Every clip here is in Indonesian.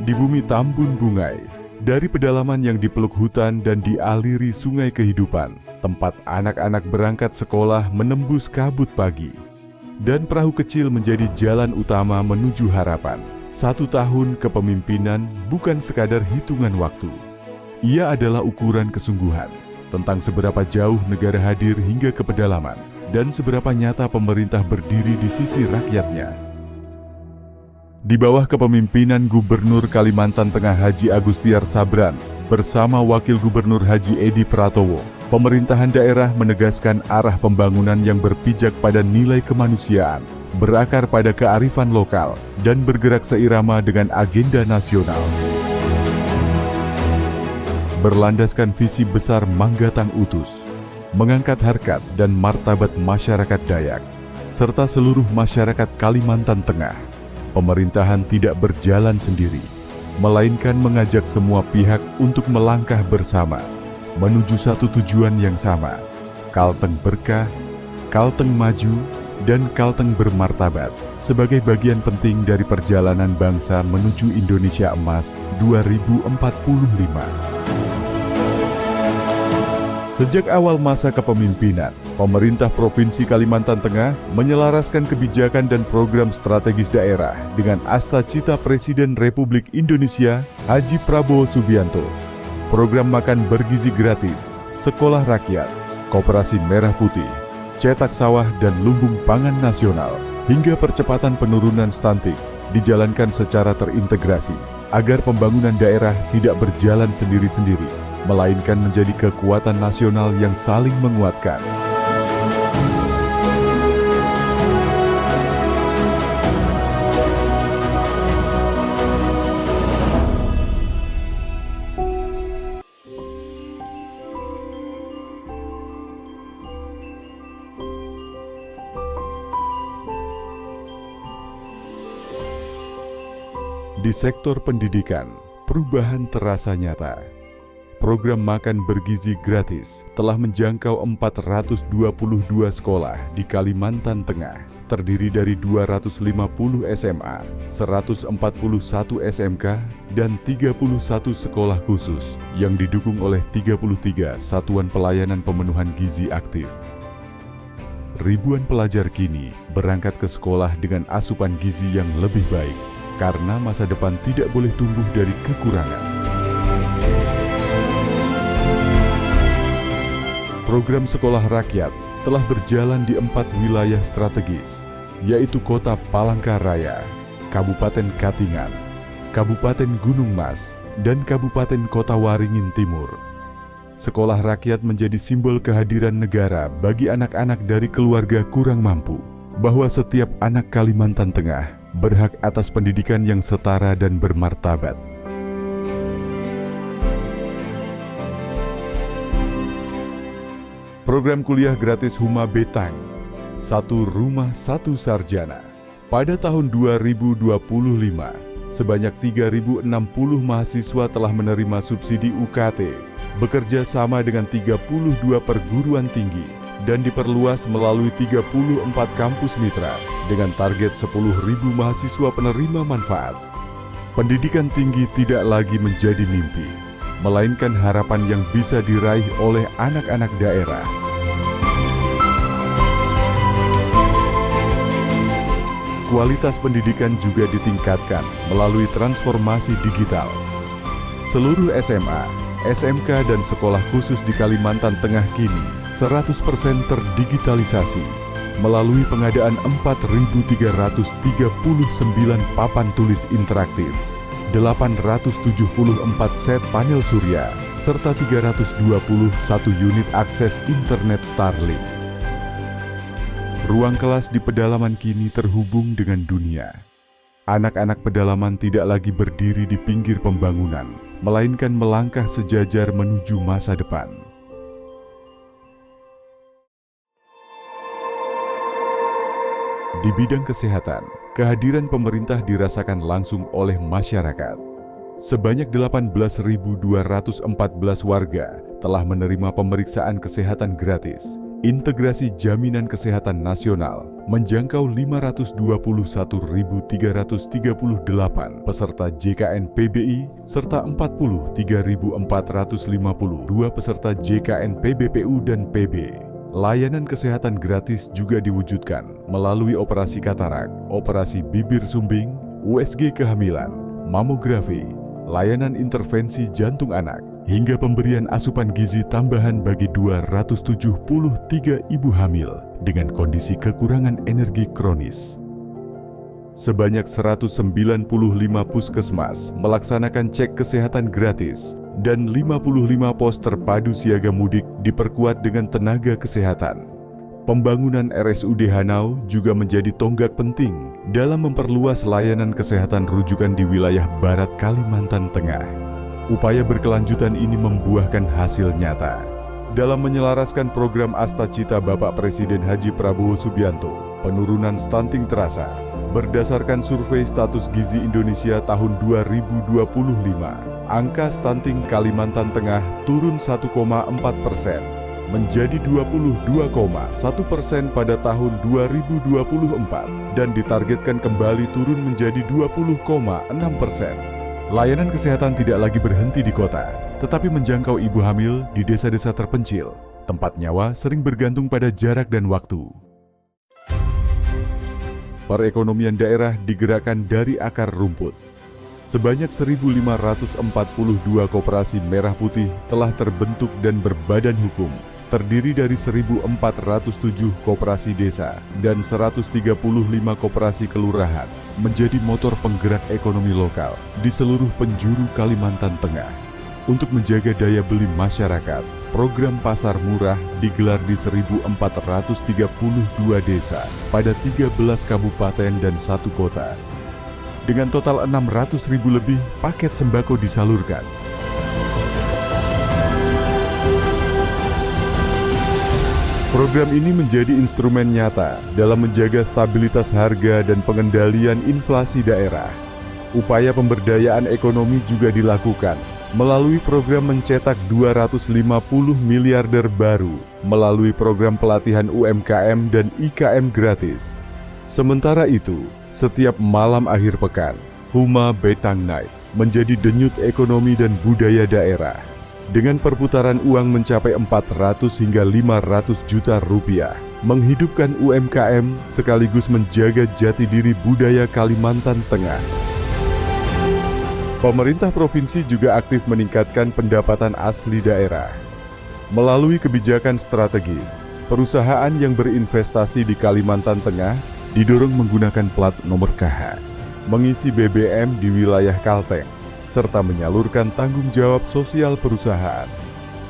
di bumi Tambun Bungai, dari pedalaman yang dipeluk hutan dan dialiri sungai kehidupan, tempat anak-anak berangkat sekolah menembus kabut pagi. Dan perahu kecil menjadi jalan utama menuju harapan. 1 tahun kepemimpinan bukan sekadar hitungan waktu. Ia adalah ukuran kesungguhan tentang seberapa jauh negara hadir hingga ke pedalaman dan seberapa nyata pemerintah berdiri di sisi rakyatnya. Di bawah kepemimpinan Gubernur Kalimantan Tengah Haji Agustiar Sabran bersama Wakil Gubernur Haji Edi Pratowo, pemerintahan daerah menegaskan arah pembangunan yang berpijak pada nilai kemanusiaan, berakar pada kearifan lokal, dan bergerak seirama dengan agenda nasional. Berlandaskan visi besar Manggatang Utus, mengangkat harkat dan martabat masyarakat Dayak, serta seluruh masyarakat Kalimantan Tengah, pemerintahan tidak berjalan sendiri, melainkan mengajak semua pihak untuk melangkah bersama, menuju satu tujuan yang sama, Kalteng Berkah, Kalteng Maju, dan Kalteng Bermartabat, sebagai bagian penting dari perjalanan bangsa menuju Indonesia Emas 2045. Sejak awal masa kepemimpinan, pemerintah Provinsi Kalimantan Tengah menyelaraskan kebijakan dan program strategis daerah dengan asta cita Presiden Republik Indonesia Haji Prabowo Subianto. Program makan bergizi gratis, sekolah rakyat, koperasi merah putih, cetak sawah dan lumbung pangan nasional, hingga percepatan penurunan stunting dijalankan secara terintegrasi agar pembangunan daerah tidak berjalan sendiri-sendiri, melainkan menjadi kekuatan nasional yang saling menguatkan. Di sektor pendidikan, perubahan terasa nyata. Program makan bergizi gratis telah menjangkau 422 sekolah di Kalimantan Tengah, terdiri dari 250 SMA, 141 SMK, dan 31 sekolah khusus yang didukung oleh 33 satuan pelayanan pemenuhan gizi aktif. Ribuan pelajar kini berangkat ke sekolah dengan asupan gizi yang lebih baik, karena masa depan tidak boleh tumbuh dari kekurangan. Program sekolah rakyat telah berjalan di 4 wilayah strategis, yaitu Kota Palangkaraya, Kabupaten Katingan, Kabupaten Gunung Mas, dan Kabupaten Kota Waringin Timur. Sekolah rakyat menjadi simbol kehadiran negara bagi anak-anak dari keluarga kurang mampu, bahwa setiap anak Kalimantan Tengah berhak atas pendidikan yang setara dan bermartabat. Program kuliah gratis Huma Betang, Satu Rumah Satu Sarjana. Pada tahun 2025, sebanyak 3.060 mahasiswa telah menerima subsidi UKT, bekerja sama dengan 32 perguruan tinggi, dan diperluas melalui 34 kampus mitra dengan target 10.000 mahasiswa penerima manfaat. Pendidikan tinggi tidak lagi menjadi mimpi, melainkan harapan yang bisa diraih oleh anak-anak daerah. Kualitas pendidikan juga ditingkatkan melalui transformasi digital. Seluruh SMA, SMK, dan sekolah khusus di Kalimantan Tengah kini 100% terdigitalisasi melalui pengadaan 4.339 papan tulis interaktif, 874 set panel surya, serta 321 unit akses internet Starlink. Ruang kelas di pedalaman kini terhubung dengan dunia. Anak-anak pedalaman tidak lagi berdiri di pinggir pembangunan, melainkan melangkah sejajar menuju masa depan. Di bidang kesehatan, kehadiran pemerintah dirasakan langsung oleh masyarakat. Sebanyak 18.214 warga telah menerima pemeriksaan kesehatan gratis Integrasi Jaminan Kesehatan Nasional menjangkau 521.338 peserta JKN PBI serta 43.452 peserta JKN PBPU dan PB. Layanan kesehatan gratis juga diwujudkan melalui operasi katarak, operasi bibir sumbing, USG kehamilan, mamografi, layanan intervensi jantung anak, hingga pemberian asupan gizi tambahan bagi 273 ibu hamil dengan kondisi kekurangan energi kronis. Sebanyak 195 puskesmas melaksanakan cek kesehatan gratis dan 55 pos terpadu siaga mudik diperkuat dengan tenaga kesehatan. Pembangunan RSUD Hanau juga menjadi tonggak penting dalam memperluas layanan kesehatan rujukan di wilayah Barat Kalimantan Tengah. Upaya berkelanjutan ini membuahkan hasil nyata. Dalam menyelaraskan program Astacita Bapak Presiden Haji Prabowo Subianto, penurunan stunting terasa. Berdasarkan survei status gizi Indonesia tahun 2025, angka stunting Kalimantan Tengah turun 1,4% menjadi 22,1% pada tahun 2024 dan ditargetkan kembali turun menjadi 20,6%. Layanan kesehatan tidak lagi berhenti di kota, tetapi menjangkau ibu hamil di desa-desa terpencil. Tempat nyawa sering bergantung pada jarak dan waktu. Perekonomian daerah digerakkan dari akar rumput. Sebanyak 1.542 koperasi merah putih telah terbentuk dan berbadan hukum, terdiri dari 1.407 koperasi desa dan 135 koperasi kelurahan, menjadi motor penggerak ekonomi lokal di seluruh penjuru Kalimantan Tengah. Untuk menjaga daya beli masyarakat, program Pasar Murah digelar di 1.432 desa pada 13 kabupaten dan 1 kota. Dengan total 600.000 lebih paket sembako disalurkan. Program ini menjadi instrumen nyata dalam menjaga stabilitas harga dan pengendalian inflasi daerah. Upaya pemberdayaan ekonomi juga dilakukan melalui program mencetak 250 miliarder baru melalui program pelatihan UMKM dan IKM gratis. Sementara itu, setiap malam akhir pekan, Huma Betang Night menjadi denyut ekonomi dan budaya daerah. Dengan perputaran uang mencapai 400 hingga 500 juta rupiah, menghidupkan UMKM sekaligus menjaga jati diri budaya Kalimantan Tengah. Pemerintah provinsi juga aktif meningkatkan pendapatan asli daerah. Melalui kebijakan strategis, perusahaan yang berinvestasi di Kalimantan Tengah didorong menggunakan plat nomor KH, mengisi BBM di wilayah Kalteng, serta menyalurkan tanggung jawab sosial perusahaan.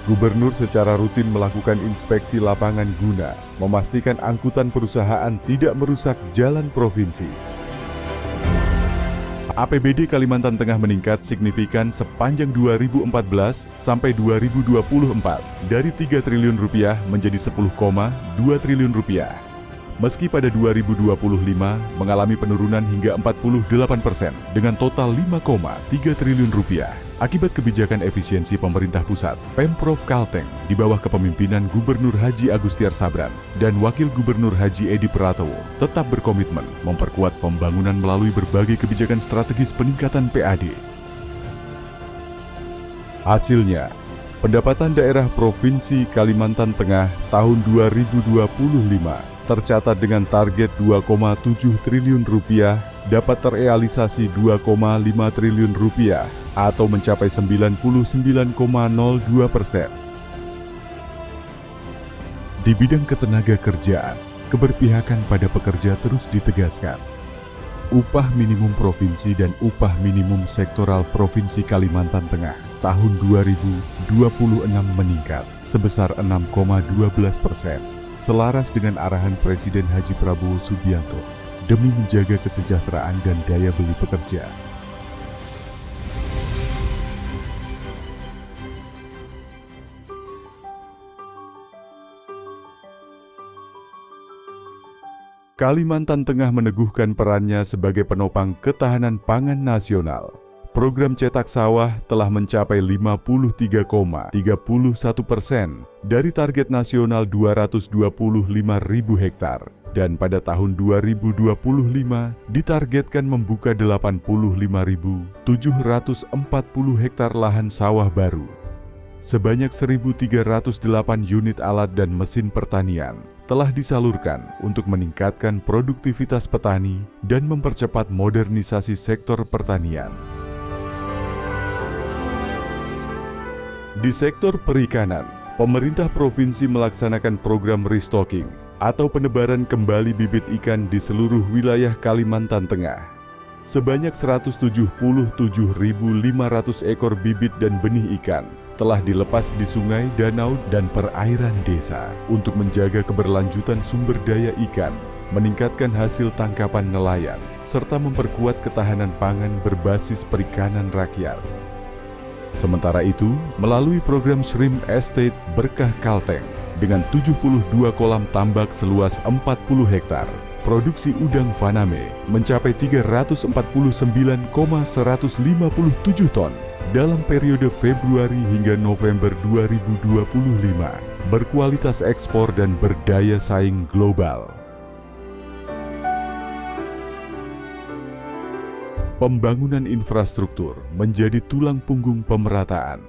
Gubernur secara rutin melakukan inspeksi lapangan guna memastikan angkutan perusahaan tidak merusak jalan provinsi. APBD Kalimantan Tengah meningkat signifikan sepanjang 2014 sampai 2024 dari 3 triliun rupiah menjadi 10,2 triliun rupiah. Meski pada 2025 mengalami penurunan hingga 48% dengan total 5,3 triliun rupiah. Akibat kebijakan efisiensi pemerintah pusat, Pemprov Kalteng di bawah kepemimpinan Gubernur Haji Agustiar Sabran dan Wakil Gubernur Haji Edi Pratowo tetap berkomitmen memperkuat pembangunan melalui berbagai kebijakan strategis peningkatan PAD. Hasilnya, pendapatan daerah Provinsi Kalimantan Tengah tahun 2025 tercatat dengan target 2,7 triliun rupiah dapat terrealisasi 2,5 triliun rupiah atau mencapai 99,02%. Di bidang ketenaga kerjaan, keberpihakan pada pekerja terus ditegaskan. Upah minimum provinsi dan upah minimum sektoral Provinsi Kalimantan Tengah tahun 2026 meningkat sebesar 6,12%, selaras dengan arahan Presiden Haji Prabowo Subianto demi menjaga kesejahteraan dan daya beli pekerja. Kalimantan Tengah meneguhkan perannya sebagai penopang ketahanan pangan nasional. program cetak sawah telah mencapai 53,31% dari target nasional 225.000 hektar. Dan pada tahun 2025 ditargetkan membuka 85.740 hektar lahan sawah baru. Sebanyak 1.308 unit alat dan mesin pertanian telah disalurkan untuk meningkatkan produktivitas petani dan mempercepat modernisasi sektor pertanian. Di sektor perikanan, pemerintah provinsi melaksanakan program restocking atau penebaran kembali bibit ikan di seluruh wilayah Kalimantan Tengah. Sebanyak 177.500 ekor bibit dan benih ikan telah dilepas di sungai, danau, dan perairan desa untuk menjaga keberlanjutan sumber daya ikan, meningkatkan hasil tangkapan nelayan, serta memperkuat ketahanan pangan berbasis perikanan rakyat. Sementara itu, melalui program Shrimp Estate Berkah Kalteng, dengan 72 kolam tambak seluas 40 hektar, produksi udang faname mencapai 349,157 ton dalam periode Februari hingga November 2025, berkualitas ekspor dan berdaya saing global. Pembangunan infrastruktur menjadi tulang punggung pemerataan.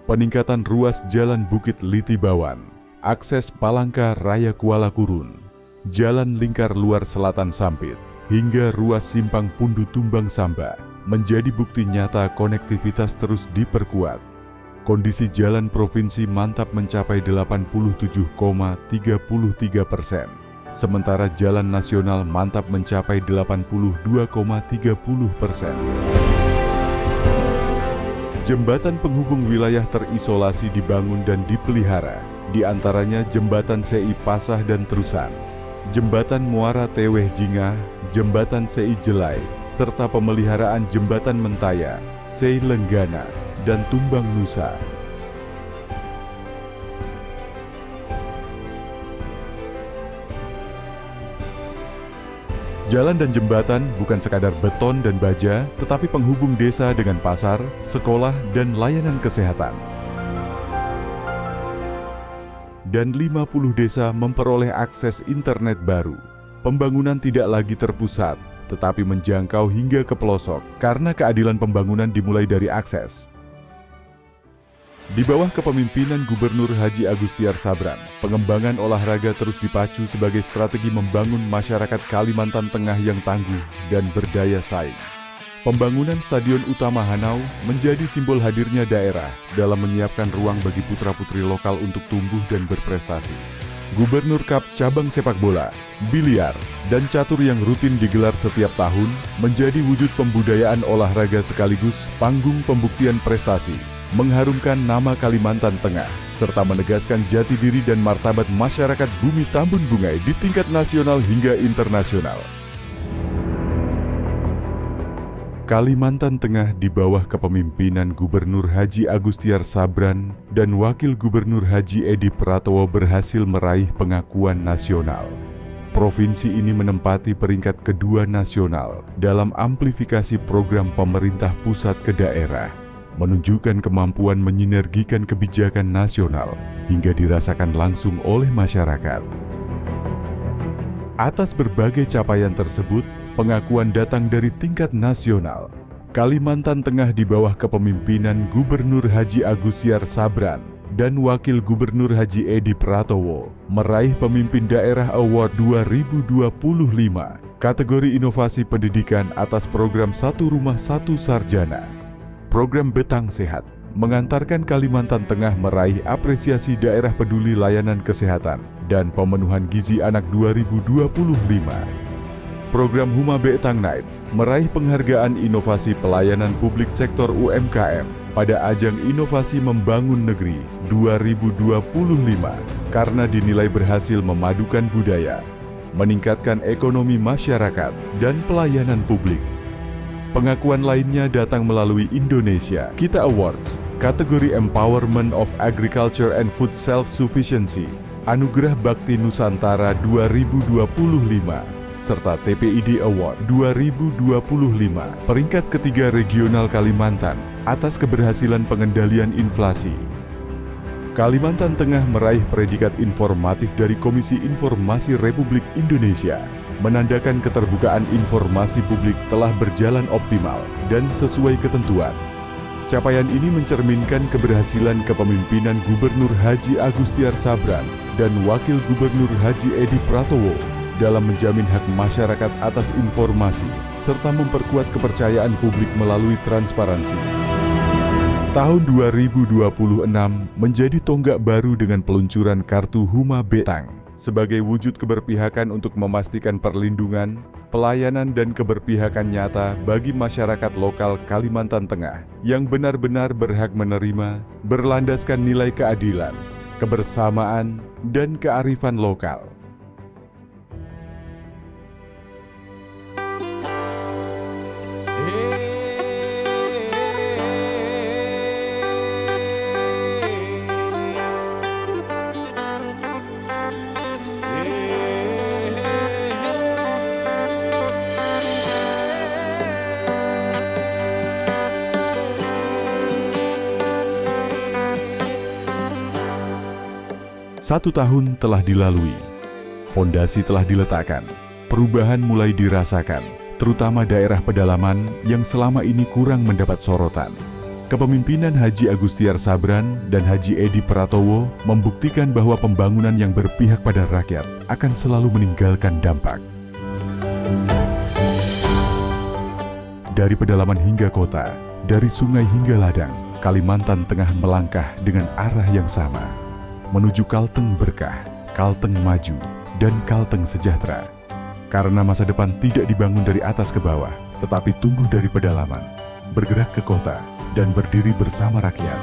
Peningkatan ruas Jalan Bukit Litibawan, akses Palangka Raya Kuala Kurun, Jalan Lingkar Luar Selatan Sampit, hingga ruas Simpang Pundu Tumbang Samba menjadi bukti nyata konektivitas terus diperkuat. Kondisi jalan provinsi mantap mencapai 87,33%, sementara jalan nasional mantap mencapai 82,30%. Jembatan penghubung wilayah terisolasi dibangun dan dipelihara, di antaranya Jembatan CI Pasah dan Terusan, Jembatan Muara Teweh Jingah, Jembatan CI Jelai, serta pemeliharaan Jembatan Mentaya, Sei Lenggana, dan Tumbang Nusa. Jalan dan jembatan bukan sekadar beton dan baja, tetapi penghubung desa dengan pasar, sekolah, dan layanan kesehatan. Dan 50 desa memperoleh akses internet baru. Pembangunan tidak lagi terpusat, tetapi menjangkau hingga ke pelosok karena keadilan pembangunan dimulai dari akses. Di bawah kepemimpinan Gubernur Haji Agustiar Sabran, pengembangan olahraga terus dipacu sebagai strategi membangun masyarakat Kalimantan Tengah yang tangguh dan berdaya saing. Pembangunan Stadion Utama Hanau menjadi simbol hadirnya daerah dalam menyiapkan ruang bagi putra-putri lokal untuk tumbuh dan berprestasi. Gubernur Cup cabang sepak bola, biliar, dan catur yang rutin digelar setiap tahun menjadi wujud pembudayaan olahraga sekaligus panggung pembuktian prestasi, mengharumkan nama Kalimantan Tengah, serta menegaskan jati diri dan martabat masyarakat Bumi Tambun Bungai di tingkat nasional hingga internasional. Kalimantan Tengah di bawah kepemimpinan Gubernur Haji Agustiar Sabran dan Wakil Gubernur Haji Edi Pratowo berhasil meraih pengakuan nasional. Provinsi ini menempati peringkat kedua nasional dalam amplifikasi program pemerintah pusat ke daerah, menunjukkan kemampuan menyinergikan kebijakan nasional hingga dirasakan langsung oleh masyarakat. Atas berbagai capaian tersebut, pengakuan datang dari tingkat nasional. Kalimantan Tengah di bawah kepemimpinan Gubernur Haji Agustiar Sabran dan Wakil Gubernur Haji Edi Pratowo meraih Pemimpin Daerah Award 2025 kategori Inovasi Pendidikan atas program Satu Rumah Satu Sarjana. Program Betang Sehat mengantarkan Kalimantan Tengah meraih apresiasi Daerah Peduli Layanan Kesehatan dan Pemenuhan Gizi Anak 2025. Program Huma Betang Night meraih penghargaan Inovasi Pelayanan Publik Sektor UMKM pada Ajang Inovasi Membangun Negeri 2025 karena dinilai berhasil memadukan budaya, meningkatkan ekonomi masyarakat, dan pelayanan publik. Pengakuan lainnya datang melalui Indonesia Kita Awards, kategori Empowerment of Agriculture and Food Self-Sufficiency, Anugerah Bakti Nusantara 2025, serta TPID Award 2025 peringkat ketiga regional Kalimantan atas keberhasilan pengendalian inflasi. Kalimantan Tengah meraih predikat informatif dari Komisi Informasi Republik Indonesia, menandakan keterbukaan informasi publik telah berjalan optimal dan sesuai ketentuan. Capaian ini mencerminkan keberhasilan kepemimpinan Gubernur Haji Agustiar Sabran dan Wakil Gubernur Haji Edi Pratowo dalam menjamin hak masyarakat atas informasi serta memperkuat kepercayaan publik melalui transparansi. Tahun 2026 menjadi tonggak baru dengan peluncuran Kartu Huma Betang sebagai wujud keberpihakan untuk memastikan perlindungan, pelayanan dan keberpihakan nyata bagi masyarakat lokal Kalimantan Tengah yang benar-benar berhak menerima berlandaskan nilai keadilan, kebersamaan, dan kearifan lokal. Satu tahun telah dilalui, fondasi telah diletakkan, perubahan mulai dirasakan, terutama daerah pedalaman yang selama ini kurang mendapat sorotan. Kepemimpinan Haji Agustiar Sabran dan Haji Edi Pratowo membuktikan bahwa pembangunan yang berpihak pada rakyat akan selalu meninggalkan dampak. Dari pedalaman hingga kota, dari sungai hingga ladang, Kalimantan Tengah melangkah dengan arah yang sama, menuju Kalteng berkah, Kalteng maju, dan Kalteng sejahtera. Karena masa depan tidak dibangun dari atas ke bawah, tetapi tumbuh dari pedalaman, bergerak ke kota, dan berdiri bersama rakyat.